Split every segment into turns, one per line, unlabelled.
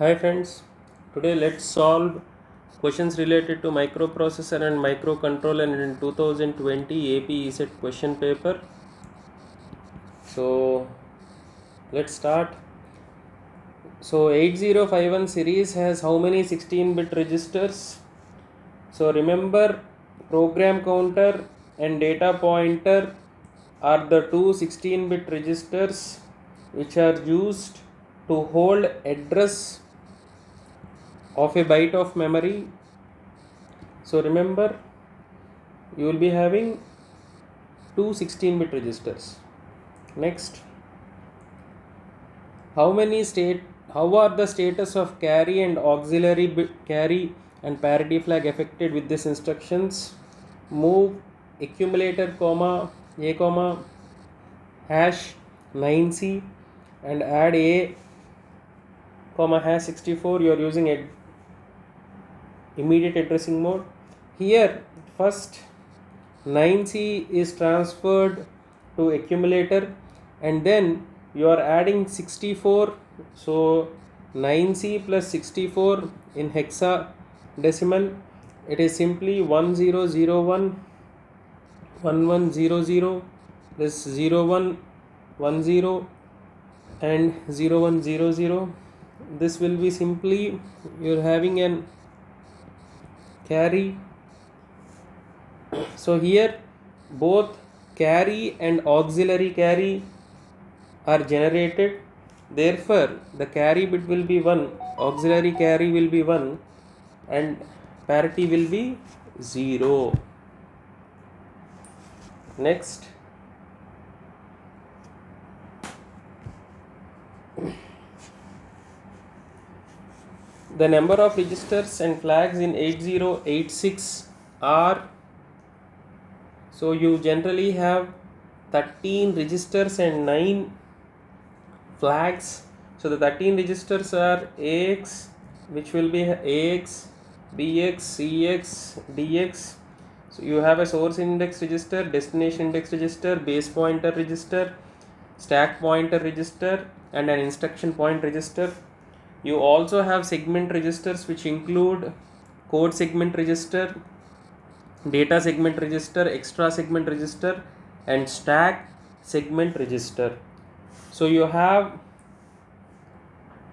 Hi friends, today let's solve questions related to microprocessor and microcontroller in 2020 AP ESET question paper. So let's start. So 8051 series has how many 16-bit registers? So remember, program counter and data pointer are the two 16-bit registers which are used to hold address of a byte of memory. So remember, you will be having two 16-bit registers. Next, how are the status of carry and auxiliary carry and parity flag affected with these instructions? Move accumulator comma a comma hash 9c and add a comma hash 64. You are using a immediate addressing mode. Here first 9c is transferred to accumulator and then you are adding 64, so 9c plus 64 in hexadecimal, it is simply 1001 1100 this 0110 and 0100. This will be simply you're having an carry. So here both carry and auxiliary carry are generated, therefore the carry bit will be 1, auxiliary carry will be 1 and parity will be 0. Next, the number of registers and flags in 8086 are, so you generally have 13 registers and 9 flags. So the 13 registers are AX, which will be AX, BX, CX, DX. So you have a source index register, destination index register, base pointer register, stack pointer register, and an instruction point register. You also have segment registers which include code segment register, data segment register, extra segment register, and stack segment register. So you have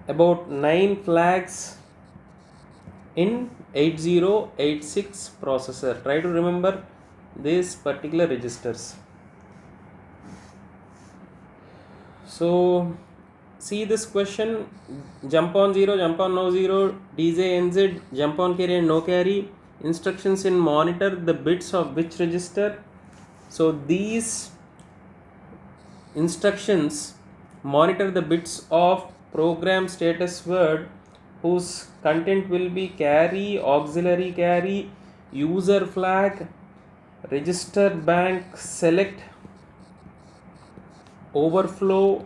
about 9 flags in 8086 processor. Try to remember these particular registers. So see this question: jump on 0, jump on no 0, DJ NZ, jump on carry and no carry. Instructions in monitor the bits of which register. So these instructions monitor the bits of program status word whose content will be carry, auxiliary carry, user flag, register bank select, overflow,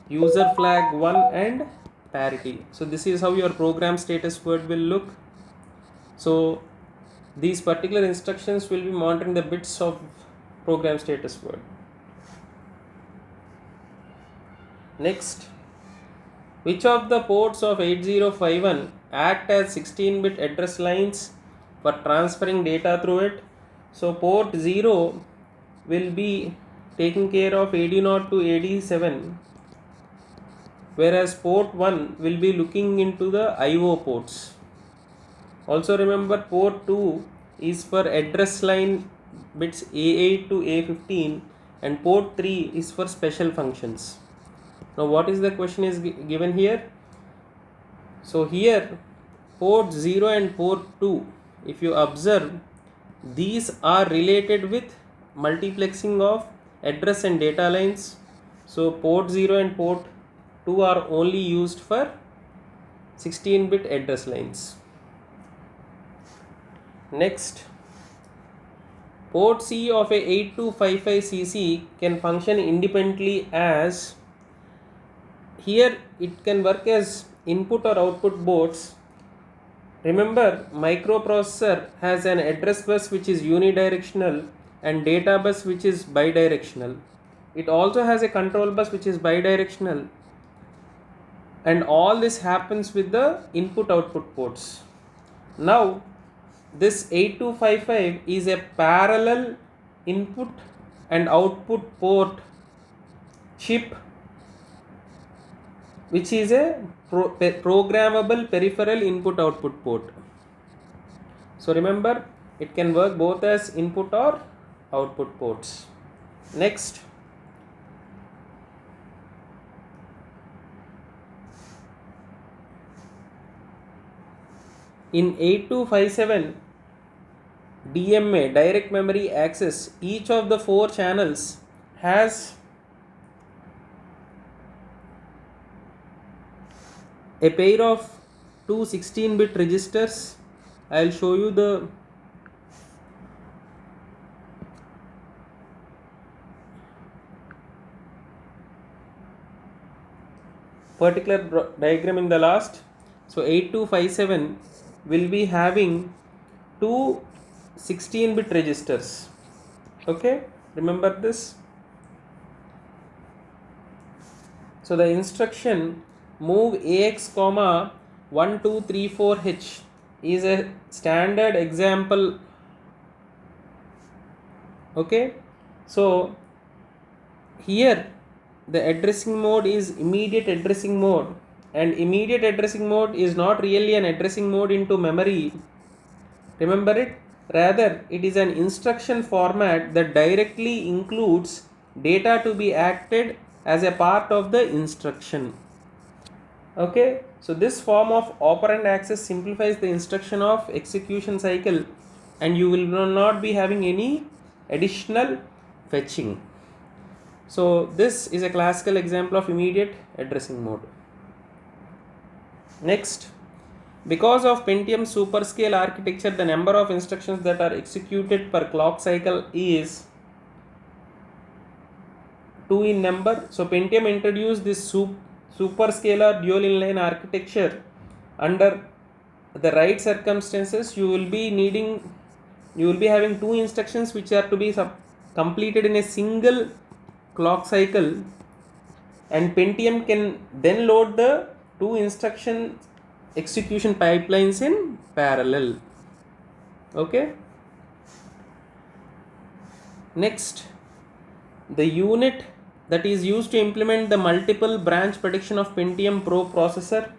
user flag 1 and parity. So this is how your program status word will look. So these particular instructions will be monitoring the bits of program status word. Next, which of the ports of 8051 act as 16-bit address lines for transferring data through it? So port 0 will be taking care of AD0 to AD7, whereas port 1 will be looking into the IO ports. Also remember, port 2 is for address line bits A8 to A15 and port 3 is for special functions. Now what is the question is given here? So here port 0 and port 2, if you observe, these are related with multiplexing of address and data lines. So port 0 and port 2 are only used for 16-bit address lines. Next, port C of a 8255cc can function independently as, here it can work as input or output boards. Remember, microprocessor has an address bus which is unidirectional and data bus which is bidirectional. It also has a control bus which is bidirectional. and all this happens with the input output ports. Now this 8255 is a parallel input and output port chip, which is a programmable peripheral input output port. So remember, it can work both as input or output ports. Next, in 8257 DMA, direct memory access, each of the 4 channels has a pair of two 16-bit registers. I will show you the particular diagram in the last. So 8257 will be having two 16-bit registers. Okay, remember this. So the instruction move AX comma 1234H is a standard example. Okay, so here the addressing mode is immediate addressing mode, and immediate addressing mode is not really an addressing mode into memory. Remember it, rather it is an instruction format that directly includes data to be acted as a part of the instruction. Okay, so this form of operand access simplifies the instruction of execution cycle, and you will not be having any additional fetching. So this is a classical example of immediate addressing mode. Next, because of Pentium superscale architecture, the number of instructions that are executed per clock cycle is 2 in number. So Pentium introduced this superscalar dual inline architecture. Under the right circumstances, you will be having 2 instructions which are to be completed in a single clock cycle, and Pentium can then load the 2 instruction execution pipelines in parallel. Okay, next, the unit that is used to implement the multiple branch prediction of Pentium Pro processor.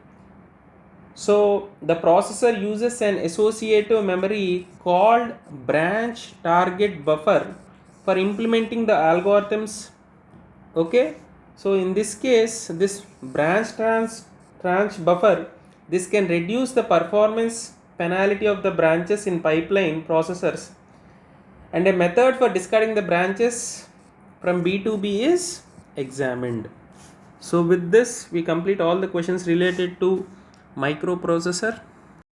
So the processor uses an associative memory called branch target buffer for implementing the algorithms. Okay, so in this case, this branch buffer, this can reduce the performance penalty of the branches in pipeline processors, and a method for discarding the branches from B to B is examined. So with this, we complete all the questions related to microprocessor.